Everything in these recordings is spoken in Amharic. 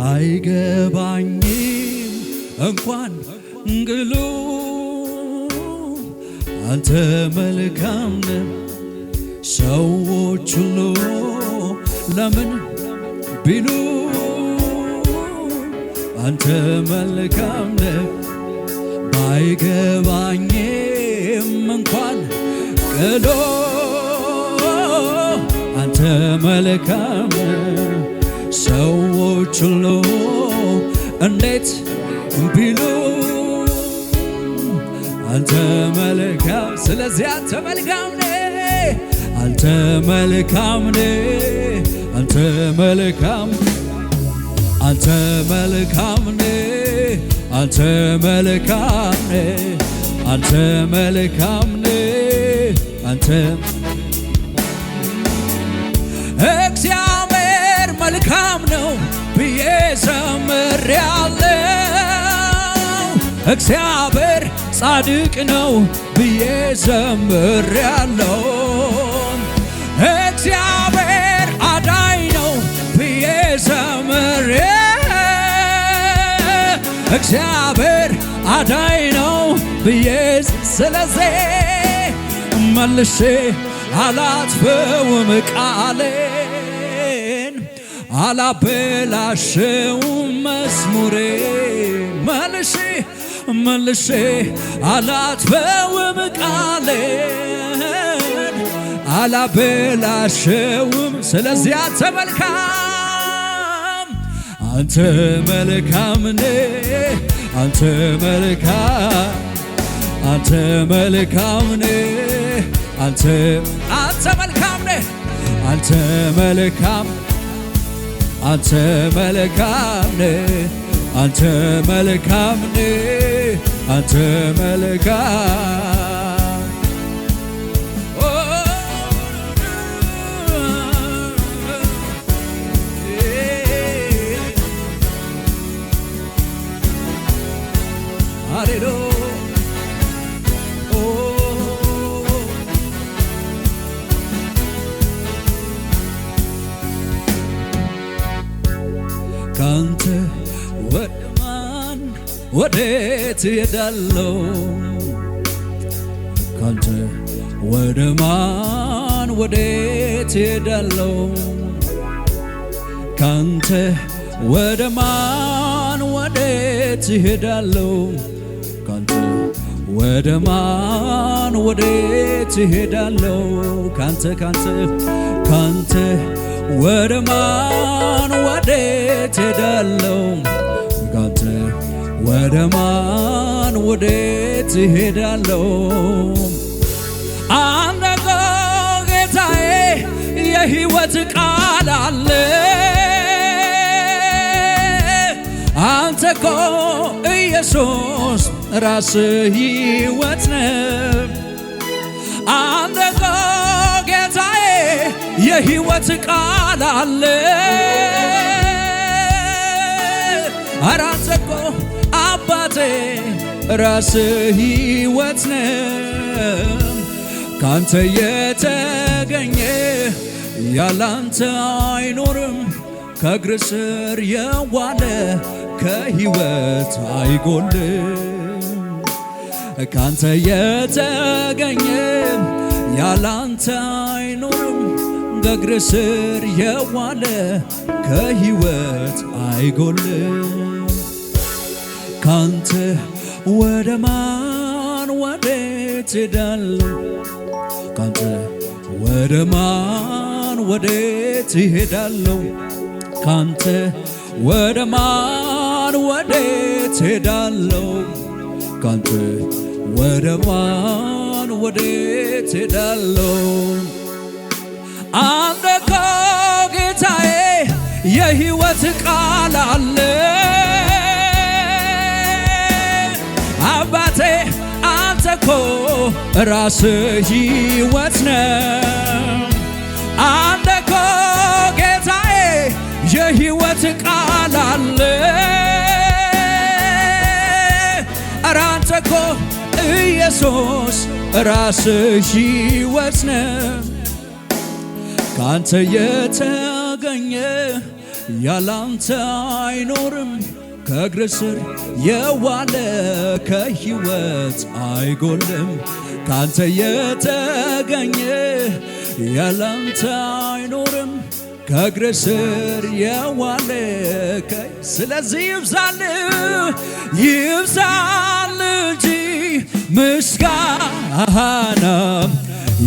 ባይገባኝም እንኳን እንግሉ አንተ መልካም ነህ። ሰዎች ሁሉ ለምን ቢሉ አንተ መልካም ነህ። ባይገባኝም እንኳን ቅሉ አንተ መልካም ነህ። ሰዎች ሁሉ እንዴት ቢሉ አንተ መልካም። ስለዚህ አንተ መልካም ነህ፣ አንተ መልካም ነህ፣ አንተ መልካም፣ አንተ መልካም ነህ፣ አንተ መልካም ነህ፣ አንተ መልካም ነህ፣ አንተ እግዚአብሔር መልካም ነው ብዬ ዘምሬአለሁ። እግዚአብሔር ጻድቅ ነው ብዬ ዘምሬአለሁ። እግዚአብሔር አዳኝ ነው ብዬ ዘምሬአለሁ። እግዚአብሔር አዳኝ ነው ብዬ ስለዚህ መልሼ አላጥፈውም ቃሌን አላበላሸውም መዝሙሬን መልሼ አላጥፈውም ቃሌን አላበላሸውም። ስለዚህ አንተ መልካም፣ አንተ መልካም ነህ፣ አንተ መልካም፣ አንተ መልካም ነህ፣ አንተ መልካም ነህ፣ አንተ መልካም፣ አንተ መልካም ነህ፣ አንተ መልካም ነህ፣ አንተ መልካም። ሃሌሉያ ካንተ ወደ ማን ወዴት እሄዳለሁ? ካንተ ወደ ማን ወዴት እሄዳለሁ? ካንተ ወደ ማን ወዴት እሄዳለሁ? ካንተ ወደ ማን ወዴት እሄዳለሁ? ካንተ ወደ ማን ወዴት እሄዳለሁ? ካንተ ወደ ማን ወዴት እሄዳለሁ? አንተ እኮ ጌታዬ የሕይወት ቃል አለ። አንተ እኮ ኢየሱስ ራስህ ሕይወት ነህ። አንተ እኮ ጌታዬ የሕይወት ቃል አለ። ኧረ አንተ እኮ አባቴ ራስህ ሕይወት ነህ። ካንተ የተገኘ ያላንተ አይኖርም። ከእግር ስር የዋለ ከሕይወት አይጎልም። ካንተ የተገኘ ያላንተ አይኖርም። ከእግር ስር የዋለ ከሕይወት አይጎልም። ካንተ ወደ ማን ወዴት እሄዳለሁ? ካንተ ወደ ማን ወዴት እሄዳለሁ? ካንተ ወደ ማን ወዴት እሄዳለሁ? ካንተ ወደ ማን ወዴት እሄዳለሁ? አንተ እኮ ጌታዬ የሕይወት ቃል አለ። አባቴ አንተ እኮ ራስህ ሕይወት ነህ። አንተ እኮ ጌታዬ የሕይወት ቃል አለ። ኧረ አንተ እኮ ኢየሱስ ራስህ ሕይወት ነህ። ካንተ የተገኘ ያላንተ አይኖርም ከእግር ስር የዋለ ከሕይወት አይጎልም ካንተ የተገኘ ያላንተ አይኖርም ከእግር ስር የዋለ ስለዚህ ይብዛል እንጂ ምስጋና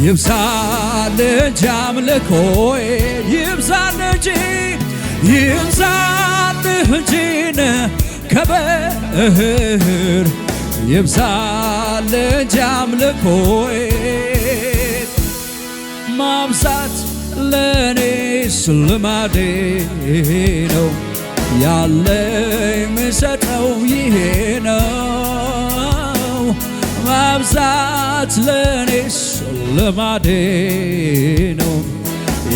ይብዛል እንጂ አምልኮዬ ይብዛል እንጂ ከበር ይብዛል እንጂ አምልኮዬ ማብዛት ለኔስ ልማዴ ነው ያለኝ ምሰጠው ይሄ ነው ማብዛት ለኔስ ልማዴ ነው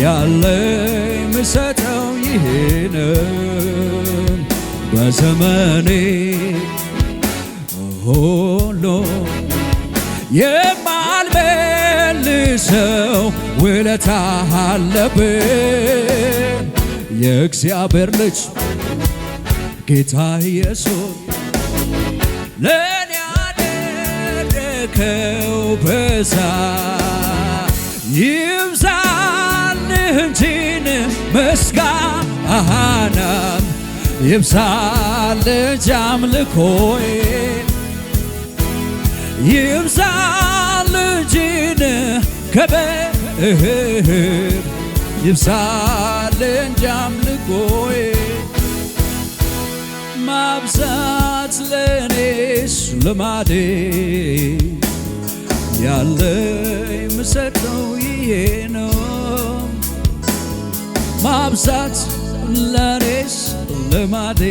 ያለኝ ምሰጠው ይሄ ነው በዘመኔ ሁሉ የማልመልሰው ውለታ አለብኝ የእግዚአብሔር ልጅ ጌታ ኢየሱስ ለኔ ያደረከው በዛ ይብዛልህ እንጂ ምስጋና ይብዛልህ እንጂ አምልኮዬ ይብዛልህ እንጂ ክብር ይብዛልህ እንጂ አምልኮዬ ማብዛት ለኔስ ልማዴ ያለኝ ምሰጠው ይሄ ነው ማብዛት ለኔስ ልማዴ